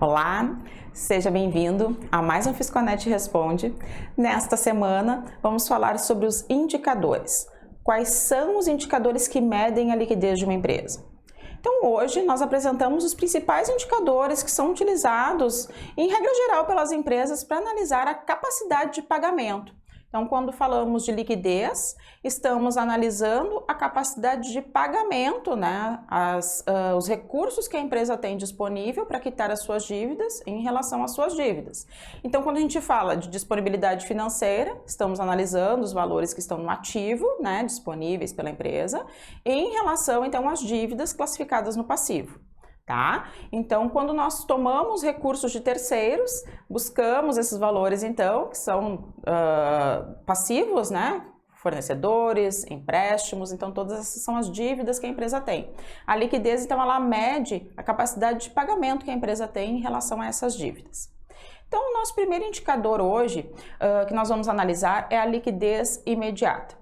Olá, seja bem-vindo a mais um Fisconet Responde. Nesta semana, vamos falar sobre os indicadores. Quais são os indicadores que medem a liquidez de uma empresa? Então, hoje nós apresentamos os principais indicadores que são utilizados, em regra geral, pelas empresas para analisar a capacidade de pagamento. Então, quando falamos de liquidez, estamos analisando a capacidade de pagamento, né? Os recursos que a empresa tem disponível para quitar as suas dívidas em relação às suas dívidas. Então, quando a gente fala de disponibilidade financeira, estamos analisando os valores que estão no ativo, né, disponíveis pela empresa, em relação, então, às dívidas classificadas no passivo. Tá? Então, quando nós tomamos recursos de terceiros, buscamos esses valores, então, que são passivos, né? Fornecedores, empréstimos, então todas essas são as dívidas que a empresa tem. A liquidez, então, ela mede a capacidade de pagamento que a empresa tem em relação a essas dívidas. Então, o nosso primeiro indicador hoje, que nós vamos analisar, é a liquidez imediata.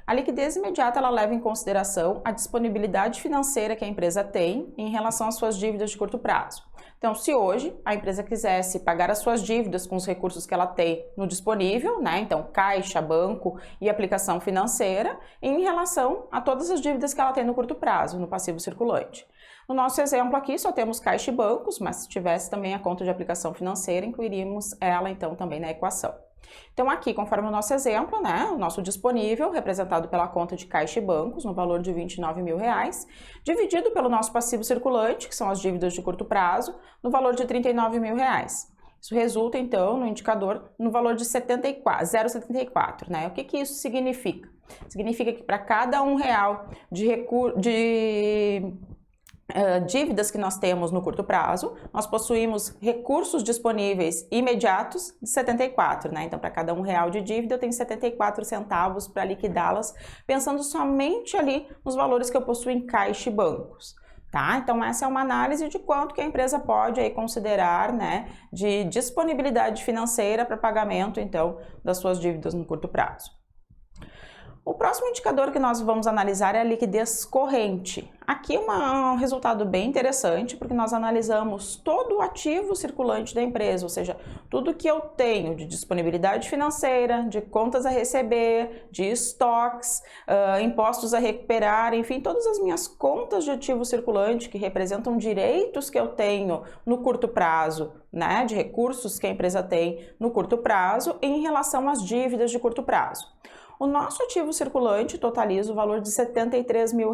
A liquidez imediata ela leva em consideração a disponibilidade financeira que a empresa tem em relação às suas dívidas de curto prazo. Então, se hoje a empresa quisesse pagar as suas dívidas com os recursos que ela tem no disponível, né? Então, caixa, banco e aplicação financeira, em relação a todas as dívidas que ela tem no curto prazo, no passivo circulante. No nosso exemplo aqui, só temos caixa e bancos, mas se tivesse também a conta de aplicação financeira, incluiríamos ela, então, também na equação. Então, aqui, conforme o nosso exemplo, né, o nosso disponível, representado pela conta de caixa e bancos, no valor de R$29 mil, dividido pelo nosso passivo circulante, que são as dívidas de curto prazo, no valor de R$39 mil. Isso resulta, então, no indicador no valor de 0,74, né? O que isso significa? Significa que para cada R$1 de dívidas que nós temos no curto prazo, nós possuímos recursos disponíveis imediatos de 74, né? Então, para cada R$1 de dívida, eu tenho 74 centavos para liquidá-las, pensando somente ali nos valores que eu possuo em caixa e bancos. Tá? Então, essa é uma análise de quanto que a empresa pode aí considerar, né, de disponibilidade financeira para pagamento, então, das suas dívidas no curto prazo. O próximo indicador que nós vamos analisar é a liquidez corrente. Aqui um resultado bem interessante, porque nós analisamos todo o ativo circulante da empresa, ou seja, tudo que eu tenho de disponibilidade financeira, de contas a receber, de estoques, impostos a recuperar, enfim, todas as minhas contas de ativo circulante que representam direitos que eu tenho no curto prazo, né, de recursos que a empresa tem no curto prazo em relação às dívidas de curto prazo. O nosso ativo circulante totaliza o valor de R$73 mil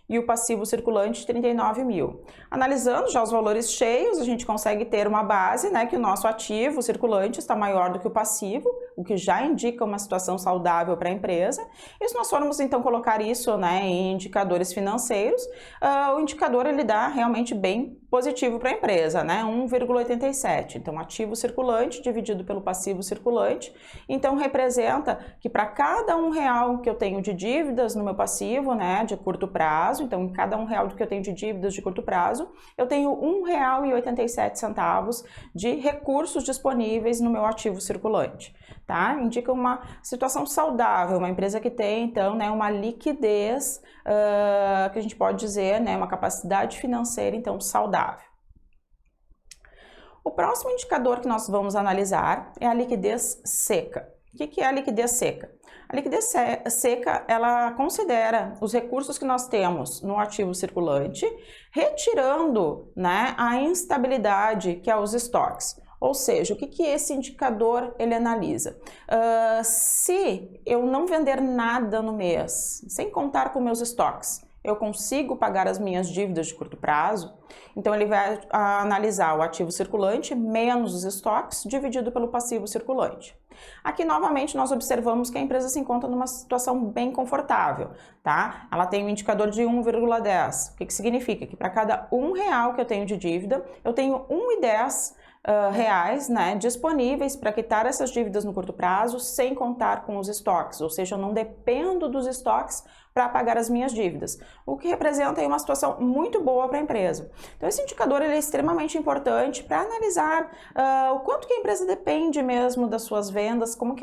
e o passivo circulante 39 mil. Analisando já os valores cheios, a gente consegue ter uma base, né, que o nosso ativo circulante está maior do que o passivo, o que já indica uma situação saudável para a empresa. E se nós formos então colocar isso, né, em indicadores financeiros, o indicador ele dá realmente bem positivo para a empresa, né, 1,87. Então, ativo circulante dividido pelo passivo circulante, então representa que para cada R$1 que eu tenho de dívidas no meu passivo, né, de curto prazo, então em cada R$1 que eu tenho de dívidas de curto prazo, eu tenho R$1,87 de recursos disponíveis no meu ativo circulante, tá? Indica uma situação saudável, uma empresa que tem, então, né, uma liquidez, que a gente pode dizer, né, uma capacidade financeira, então, saudável. O próximo indicador que nós vamos analisar é a liquidez seca. O que é a liquidez seca? A liquidez seca, ela considera os recursos que nós temos no ativo circulante, retirando, né, a instabilidade que é os estoques. Ou seja, o que esse indicador ele analisa? Se eu não vender nada no mês, sem contar com meus estoques, eu consigo pagar as minhas dívidas de curto prazo, então ele vai analisar o ativo circulante menos os estoques dividido pelo passivo circulante. Aqui, novamente, nós observamos que a empresa se encontra numa situação bem confortável, tá? Ela tem um indicador de 1,10. O que significa? Que para cada R$1 que eu tenho de dívida, eu tenho R$1,10 né, disponíveis para quitar essas dívidas no curto prazo, sem contar com os estoques, ou seja, eu não dependo dos estoques para pagar as minhas dívidas, o que representa aí uma situação muito boa para a empresa. Então, esse indicador ele é extremamente importante para analisar o quanto que a empresa depende mesmo das suas vendas, como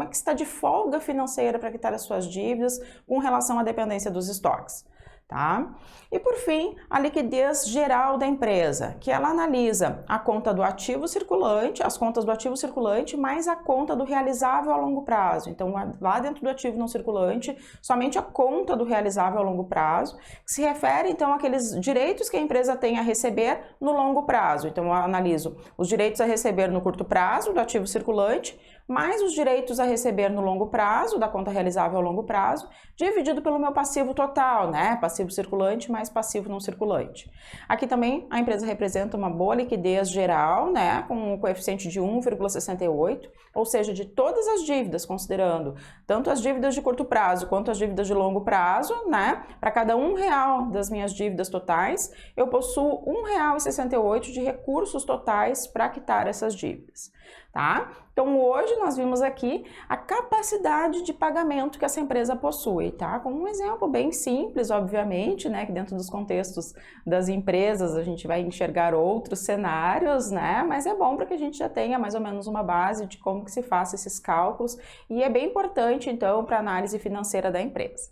é que está de folga financeira para quitar as suas dívidas com relação à dependência dos estoques. tá? E por fim, a liquidez geral da empresa, que ela analisa a conta do ativo circulante, as contas do ativo circulante, mais a conta do realizável a longo prazo. Então, lá dentro do ativo não circulante, somente a conta do realizável a longo prazo, que se refere, então, àqueles direitos que a empresa tem a receber no longo prazo. Então, eu analiso os direitos a receber no curto prazo do ativo circulante, mais os direitos a receber no longo prazo, da conta realizável a longo prazo, dividido pelo meu passivo total, né? Passivo circulante mais passivo não circulante. Aqui também a empresa representa uma boa liquidez geral, né? Com um coeficiente de 1,68, ou seja, de todas as dívidas, considerando tanto as dívidas de curto prazo quanto as dívidas de longo prazo, né? Para cada R$1 das minhas dívidas totais, eu possuo R$1,68 de recursos totais para quitar essas dívidas, tá? Então, hoje nós vimos aqui a capacidade de pagamento que essa empresa possui, tá? Com um exemplo bem simples, obviamente, né? Que dentro dos contextos das empresas a gente vai enxergar outros cenários, né? Mas é bom para que a gente já tenha mais ou menos uma base de como que se faça esses cálculos e é bem importante, então, para a análise financeira da empresa.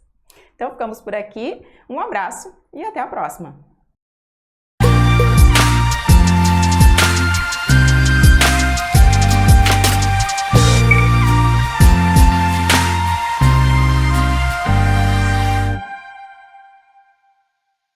Então, ficamos por aqui. Um abraço e até a próxima!